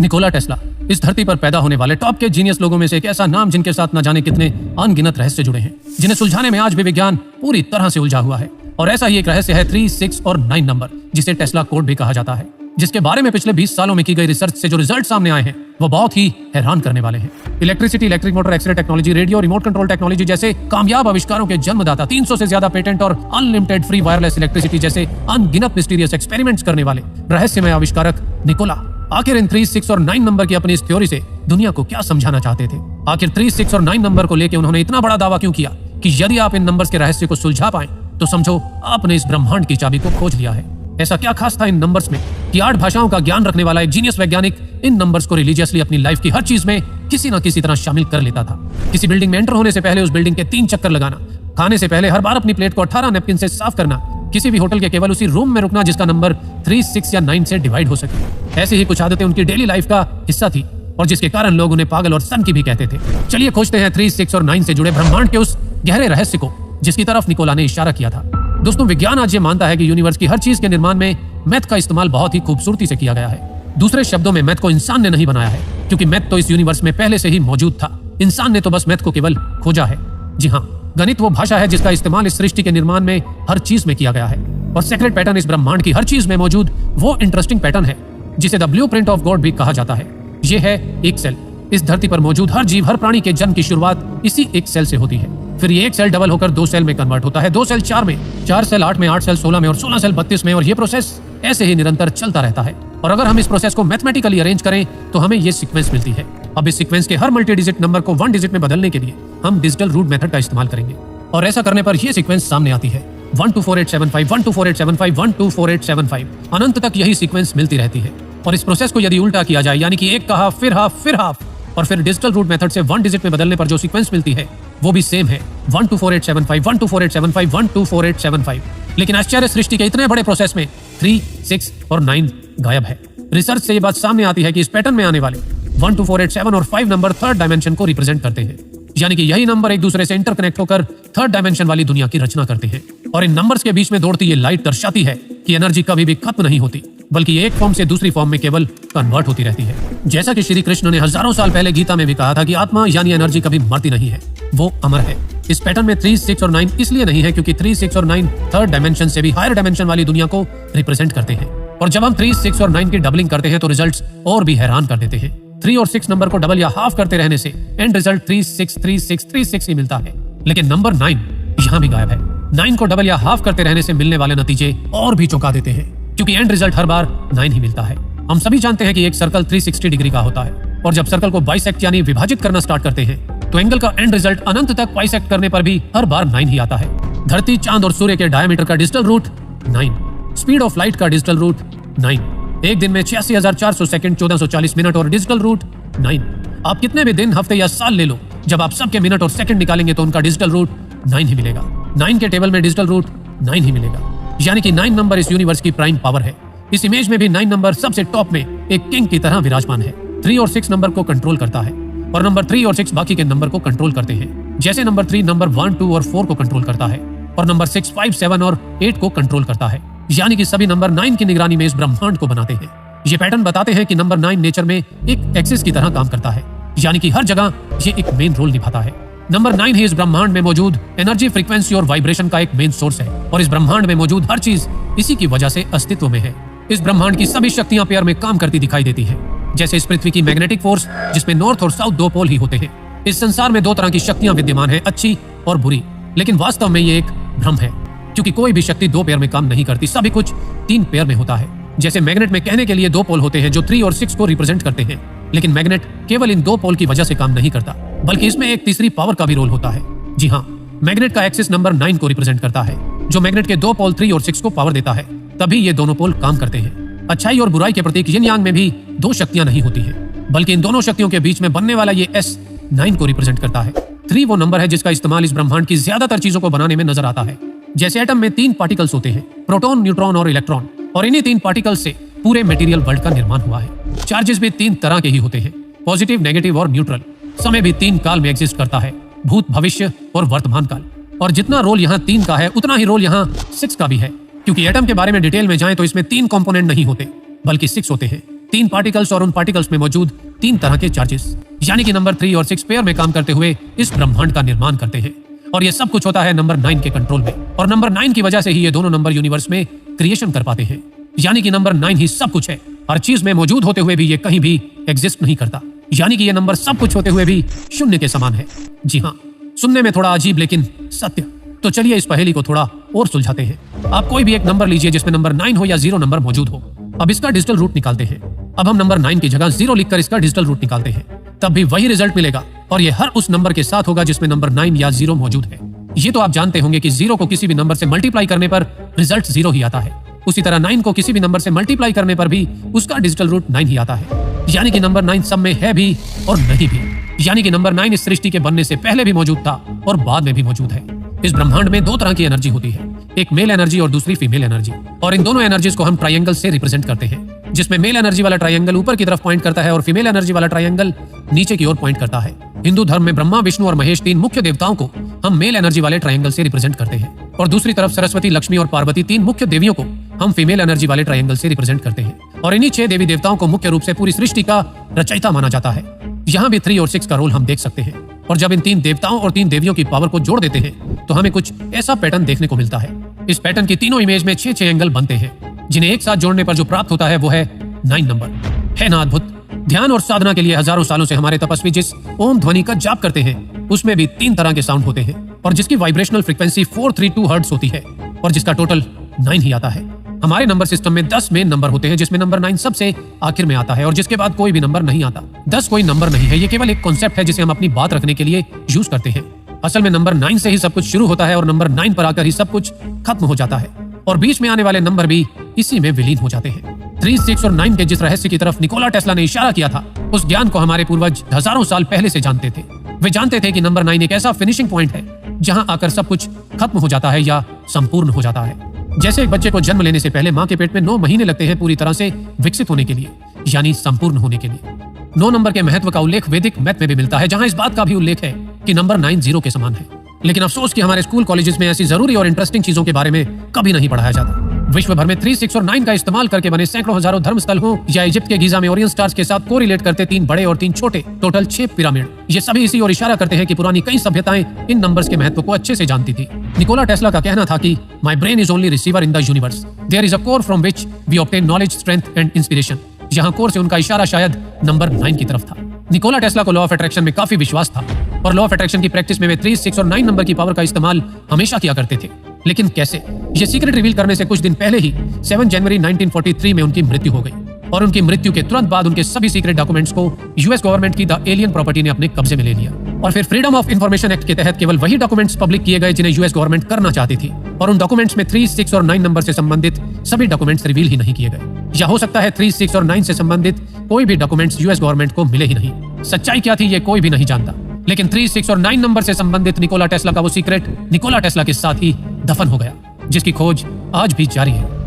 Nikola Tesla इस धरती पर पैदा होने वाले टॉप के जीनियस लोगों में से एक ऐसा नाम जिनके साथ न जाने कितने अनगिनत रहस्य जुड़े हैं, जिन्हें सुलझाने में आज भी विज्ञान पूरी तरह से उलझा हुआ है। और ऐसा ही एक रहस्य है 3, 6 और 9 नंबर, जिसे टेस्ला कोड भी कहा जाता है, जिसके बारे में पिछले 20 सालों में की गई रिसर्च से जो रिजल्ट सामने आए हैं वो बहुत ही हैरान करने वाले हैं। Electricity, electric motor, x-ray technology, radio, remote control technology जैसे कामयाब आविष्कारों के जन्मदाता, 300 से ज्यादा पेटेंट और अनलिमिटेड फ्री वायरलेस इलेक्ट्रिसिटी जैसे अनगिनत मिस्टीरियस एक्सपेरिमेंट्स करने वाले रहस्यमय आविष्कारक निकोला आखिर इन 3, 6 और 9 नंबर की अपनी इस थ्योरी से दुनिया को क्या समझाना चाहते थे। आखिर 3, 6 और 9 नंबर को लेकर उन्होंने इतना बड़ा दावा क्यों किया कि यदि आप इन नंबर्स के रहस्य को सुलझा पाएं तो समझो आपने इस ब्रह्मांड की चाबी को खोज लिया है। ऐसा क्या खास था इन नंबर्स में कि 8 भाषाओं का ज्ञान रखने वाला एक जीनियस वैज्ञानिक इन नंबर्स को रिलीजियसली अपनी लाइफ की हर चीज में किसी न किसी तरह शामिल कर लेता था। किसी बिल्डिंग में एंटर होने से पहले उस बिल्डिंग के 3 चक्कर लगाना, खाने से पहले हर बार अपनी प्लेट को 18 नैपकिन से साफ करना, किसी भी होटल के केवल उसी रूम में रुकना जिसका नंबर 3, 6 या 9 से डिवाइड हो सके। ऐसी ही कुछ आदतें उनकी डेली लाइफ का हिस्सा थी और जिसके कारण लोग उन्हें पागल और सन की भी कहते थे। चलिए खोजते हैं 3, 6 और 9 से जुड़े ब्रह्मांड के उस गहरे रहस्य को जिसकी तरफ निकोला ने इशारा किया था। दोस्तों, विज्ञान आज ये मानता है कि यूनिवर्स की हर चीज के निर्माण में मैथ का इस्तेमाल बहुत ही खूबसूरती से किया गया है। दूसरे शब्दों में मैथ को इंसान ने नहीं बनाया है, क्योंकि मैथ तो इस यूनिवर्स में पहले से ही मौजूद था। इंसान ने तो बस मैथ को केवल खोजा है। जी हाँ, गणित वो भाषा है जिसका इस्तेमाल इस सृष्टि के निर्माण में हर चीज में किया गया है। और सेक्रेट पैटर्न इस ब्रह्मांड की हर चीज में मौजूद वो इंटरेस्टिंग पैटर्न है जिसे द ब्लूप्रिंट ऑफ गॉड भी कहा जाता है। ये है एक सेल। इस धरती पर मौजूद हर जीव, हर प्राणी के जन्म की शुरुआत इसी एक सेल से होती है। फिर ये एक सेल डबल होकर 2 सेल में कन्वर्ट होता है, 2 सेल 4 में, 4 सेल 8 में, 8 सेल 16 में और 16 सेल 32 में, और ये प्रोसेस ऐसे ही निरंतर चलता रहता है। और अगर हम इस प्रोसेस को मैथमेटिकली अरेंज करें तो हमें ये सीक्वेंस मिलती है। अब इस सीक्वेंस के हर मल्टी डिजिट नंबर को 1 डिजिट में बदलने के लिए हम डिजिटल रूट मेथड का इस्तेमाल करेंगे और ऐसा करने पर ये सीक्वेंस सामने आती है 124875, 124875, 124875। अनंत तक यही सीक्वेंस मिलती रहती है। और इस प्रोसेस को यदि उल्टा किया जाए, यानी कि एक का हाफ, फिर हाफ, फिर हाफ, और फिर डिजिटल रूट मेथड से 1 डिजिट में बदलने पर जो सीक्वेंस मिलती है वो भी सेम है 124875, 124875, 124875। लेकिन आश्चर्य सृष्टि के इतने बड़े प्रोसेस में 3, 6 और 9 गायब है। रिसर्च से ये बात सामने आती है कि इस पैटर्न में आने वाले 1, 2, 4, 8, 7 और 5 नंबर थर्ड डायमेंशन को रिप्रेजेंट करते हैं। यानी कि यही नंबर एक दूसरे से इंटरकनेक्ट होकर थर्ड डायमेंशन वाली दुनिया की रचना करते हैं। और इन नंबर्स के बीच में दौड़ती ये लाइट दर्शाती है कि एनर्जी कभी भी खत्म नहीं होती, बल्कि एक फॉर्म से दूसरी फॉर्म में केवल कन्वर्ट होती रहती है। जैसा कि श्री कृष्ण ने हजारों साल पहले गीता में भी कहा था कि आत्मा यानी एनर्जी कभी मरती नहीं है, वो अमर है। इस पैटर्न में 3, 6 और 9 इसलिए नहीं है क्योंकि 3, 6 और 9 थर्ड डायमेंशन से भी हायर डायमेंशन वाली दुनिया को रिप्रेजेंट करते हैं। और जब हम 3, 6 और 9 की डबलिंग करते हैं तो रिजल्ट्स और भी हैरान कर देते हैं। 3 और 6 नंबर को डबल या हाफ करते रहने से एंड रिजल्ट 3, 6, 3, 6, 3, 6 ही मिलता है। लेकिन नंबर 9 यहाँ भी गायब है। 9 को डबल या हाफ करते रहने से मिलने वाले नतीजे और भी चौंका देते हैं, क्योंकि एंड रिजल्ट हर बार 9 ही मिलता है। हम सभी जानते हैं कि एक सर्कल 360 डिग्री का होता है, और जब सर्कल को बाइसेक्ट यानी विभाजित करना स्टार्ट करते हैं तो एंगल का एंड रिजल्ट अनंत तक बाइसेक्ट करने पर भी हर बार 9 ही आता है। धरती, चांद और सूर्य के डायमीटर का digital root 9, speed of light का डिजिटल रूट 9, एक दिन में 86,400 सेकंड, 1440 मिनट और डिजिटल रूट 9। आप कितने भी दिन, हफ्ते या साल ले लो, जब आप सबके मिनट और सेकंड निकालेंगे तो उनका डिजिटल रूट 9 ही मिलेगा। 9 के टेबल में डिजिटल रूट 9 ही मिलेगा। यानी कि 9 नंबर इस यूनिवर्स की प्राइम पावर है। इस इमेज में भी 9 नंबर सबसे टॉप में एक किंग की तरह विराजमान है। 3 और 6 नंबर को कंट्रोल करता है और नंबर 3 और 6 बाकी के नंबर को कंट्रोल करते हैं। जैसे नंबर 3 नंबर 1, 2 और 4 को कंट्रोल करता है और नंबर 6, 5, 7 और 8 को कंट्रोल करता है। यानी कि सभी नंबर 9 की निगरानी में इस ब्रह्मांड को बनाते हैं। ये पैटर्न बताते हैं कि नंबर 9 नेचर में एक एक्सिस की तरह काम करता है, यानी कि हर जगह ये एक मेन रोल निभाता है। नंबर 9 ही इस ब्रह्मांड में मौजूद एनर्जी, फ्रीक्वेंसी और वाइब्रेशन का एक मेन सोर्स है और इस ब्रह्मांड में मौजूद हर चीज इसी की वजह से अस्तित्व में है। इस ब्रह्मांड की सभी शक्तियां पेयर में काम करती दिखाई देती हैं। जैसे इस पृथ्वी की मैग्नेटिक फोर्स, जिसमें नॉर्थ और साउथ 2 पोल ही होते हैं। इस संसार में 2 तरह की शक्तियां विद्यमान हैं, अच्छी और बुरी। लेकिन वास्तव में ये एक भ्रम है, क्योंकि कोई भी शक्ति 2 पेयर में काम नहीं करती, सभी कुछ 3 पेयर में होता है। जैसे मैग्नेट में कहने के लिए 2 पोल होते हैं जो 3 और 6 को रिप्रेजेंट करते हैं, लेकिन मैग्नेट केवल इन 2 पोल की वजह से काम नहीं करता, बल्कि इसमें एक तीसरी पावर का भी रोल होता है। जी हाँ, मैग्नेट का एक्सिस नंबर 9 को रिप्रेजेंट करता है, जो मैग्नेट के 2 पोल 3 और 6 को पावर देता है। तभी ये दोनों पोल काम करते हैं। अच्छाई और बुराई के प्रतीक यिन यांग में भी 2 शक्तियां नहीं होती हैं, बल्कि इन दोनों शक्तियों के बीच में बनने वाला ये S 9 को रिप्रेजेंट करता है। 3 वो नंबर है जिसका इस्तेमाल इस ब्रह्मांड की ज्यादातर चीजों को बनाने में नजर आता है। जैसे एटम में 3 पार्टिकल्स होते हैं, प्रोटॉन, न्यूट्रॉन और इलेक्ट्रॉन, और इन्हीं 3 पार्टिकल्स से पूरे मटेरियल वर्ल्ड का निर्माण हुआ है। चार्जेस भी 3 तरह के ही होते हैं, पॉजिटिव, नेगेटिव और न्यूट्रल। समय भी 3 काल में एग्जिस्ट करता है, भूत, भविष्य और वर्तमान काल। और जितना रोल यहाँ 3 का है उतना ही रोल यहाँ 6 का भी है, क्योंकि एटम के बारे में डिटेल में जाएं तो इसमें 3 कंपोनेंट नहीं होते बल्कि 6 होते हैं। तीन पार्टिकल्स और उन पार्टिकल्स में मौजूद तीन तरह के चार्जेस, यानी कि नंबर 3 और 6 पेयर में काम करते हुए इस ब्रह्मांड का निर्माण करते हैं। और ये सब कुछ होता है नंबर 9 के कंट्रोल में, और नंबर 9 की वजह से ही ये दोनों नंबर यूनिवर्स में क्रिएशन कर पाते हैं। यानी कि नंबर 9 ही सब कुछ है, हर चीज में मौजूद होते हुए भी ये कहीं भी एग्जिस्ट नहीं करता। यानी कि ये नंबर सब कुछ होते हुए भी शून्य के समान है। जी हाँ, सुनने में थोड़ा अजीब लेकिन सत्य। तो चलिए इस पहेली को थोड़ा और सुलझाते हैं। आप कोई भी एक नंबर लीजिए जिसमें नंबर 9 हो या 0 नंबर मौजूद हो। अब इसका डिजिटल रूट निकालते हैं। अब हम नंबर 9 की जगह 0 लिखकर इसका डिजिटल रूट निकालते हैं, तब भी वही रिजल्ट मिलेगा, और ये हर उस नंबर के साथ होगा जिसमें नंबर 9 या 0 मौजूद है। ये तो आप जानते होंगे कि 0 को किसी भी नंबर से मल्टीप्लाई करने पर रिजल्ट 0 ही आता है। उसी तरह 9 को किसी भी नंबर से मल्टीप्लाई करने पर भी उसका डिजिटल रूट 9 ही आता है। यानी कि नंबर 9 सब में है भी और नहीं भी। यानी कि नंबर 9 इस सृष्टि के बनने से पहले भी मौजूद था और बाद में भी मौजूद है। इस ब्रह्मांड में दो तरह की एनर्जी होती है, एक मेल एनर्जी और दूसरी फीमेल एनर्जी। और इन दोनों एनर्जीज को हम ट्रायंगल से रिप्रेजेंट करते हैं, जिसमें मेल एनर्जी वाला ट्रायंगल ऊपर की तरफ पॉइंट करता है और फीमेल एनर्जी वाला ट्रायंगल नीचे की ओर पॉइंट करता है। हिंदू धर्म में ब्रह्मा, विष्णु और महेश तीन मुख्य देवताओं को हम मेल एनर्जी वाले ट्रायंगल से रिप्रेजेंट करते हैं, और दूसरी तरफ सरस्वती, लक्ष्मी और पार्वती तीन मुख्य देवियों को हम फीमेल एनर्जी वाले ट्रायंगल से रिप्रेजेंट करते हैं। और इन्हीं 6 देवी देवताओं को मुख्य रूप से पूरी सृष्टि का रचयिता माना जाता है। यहाँ भी 3 और 6 का रोल हम देख सकते हैं। और जब इन 3 देवताओं और 3 देवियों की पावर को जोड़ देते हैं तो हमें कुछ ऐसा पैटर्न देखने को मिलता है। इस पैटर्न की तीनों इमेज में 6 एंगल बनते हैं, जिन्हें एक साथ जोड़ने पर जो प्राप्त होता है वो है 9 नंबर। है ना अद्भुत? ध्यान और साधना के लिए हजारों सालों से हमारे तपस्वी जिस ओम ध्वनि का जाप करते हैं उसमें भी 3 तरह के साउंड होते हैं, और जिसकी वाइब्रेशनल फ्रीक्वेंसी 432 हर्ट्ज होती है, और जिसका टोटल 9 ही आता है। हमारे नंबर सिस्टम में 10 मेन नंबर होते हैं, जिसमें नंबर 9 सबसे आखिर में आता है, और जिसके बाद कोई भी नंबर नहीं आता। 10 कोई नंबर नहीं है, ये केवल एक कॉन्सेप्ट है जिसे हम अपनी बात रखने के लिए यूज करते हैं। असल में नंबर 9 से ही सब कुछ शुरू होता है और नंबर 9 पर आकर ही सब कुछ खत्म हो जाता है, और बीच में आने वाले नंबर भी इसी में विलीन हो जाते हैं। 3, 6 और 9 के जिस रहस्य की तरफ निकोला टेस्ला ने इशारा किया था, उस ज्ञान को हमारे पूर्वज हजारों साल पहले से जानते थे। वे जानते थे कि नंबर 9 एक ऐसा फिनिशिंग पॉइंट है जहां आकर सब कुछ खत्म हो जाता है या संपूर्ण हो जाता है। जैसे एक बच्चे को जन्म लेने से पहले मां के पेट में 9 महीने लगते हैं पूरी तरह से विकसित होने के लिए, यानी संपूर्ण होने के लिए। 9 नंबर के महत्व का उल्लेख वैदिक मैथ में भी मिलता है, जहां इस बात का भी उल्लेख है कि नंबर 9 0 के समान है। लेकिन अफसोस कि हमारे स्कूल कॉलेजेस में ऐसी जरूरी और इंटरेस्टिंग चीजों के बारे में कभी नहीं पढ़ाया जाता। विश्व भर में 3, 6 और 9 का इस्तेमाल करके बने सैकड़ों हजारों धर्मस्थल हो, या इजिप्ट के गीजा में ओरियन स्टार्स के साथ कोरिलेट करते 3 बड़े और 3 छोटे, टोटल 6 पिरामिड, ये सभी इसी ओर इशारा करते हैं कि पुरानी कई सभ्यताएं इन नंबर्स के महत्व को अच्छे से जानती थी। निकोला टेस्ला का कहना था कि my brain is only receiver in the universe, there is a core from which we obtain knowledge, strength and inspiration. यहाँ कोर से उनका इशारा शायद नंबर 9 की तरफ था। निकोला टेस्ला को लॉ ऑफ अट्रैक्शन में काफी विश्वास था, और लॉ ऑफ अट्रैक्शन की प्रैक्टिस में वे 3, 6 और 9 नंबर की पावर का इस्तेमाल हमेशा किया करते थे। लेकिन कैसे? ये सीक्रेट रिवील करने से कुछ दिन पहले ही 7 जनवरी 1943 में उनकी मृत्यु हो गई, और उनकी मृत्यु के तुरंत बाद उनके सभी सीक्रेट डॉक्यूमेंट्स को यूएस गवर्नमेंट की द एलियन प्रॉपर्टी ने अपने कब्जे में ले लिया। और फिर फ्रीडम ऑफ इंफॉर्मेशन एक्ट के तहत केवल वही डॉक्यूमेंट्स पब्लिक किए गए जिन्हें यूएस गवर्नमेंट करना चाहती थी, और उन डॉक्यूमेंट्स में 3, 6 और 9 नंबर से संबंधित सभी डॉक्यूमेंट्स रिवील ही नहीं किए गए। या हो सकता है 3, 6 और 9 से संबंधित कोई भी डॉक्यूमेंट्स यूएस गवर्नमेंट को मिले ही नहीं। सच्चाई क्या थी ये कोई भी नहीं जानता, लेकिन 3, 6 और 9 नंबर से संबंधित निकोला टेस्ला का वो सीक्रेट निकोला टेस्ला के साथ ही दफन हो गया, जिसकी खोज आज भी जारी है।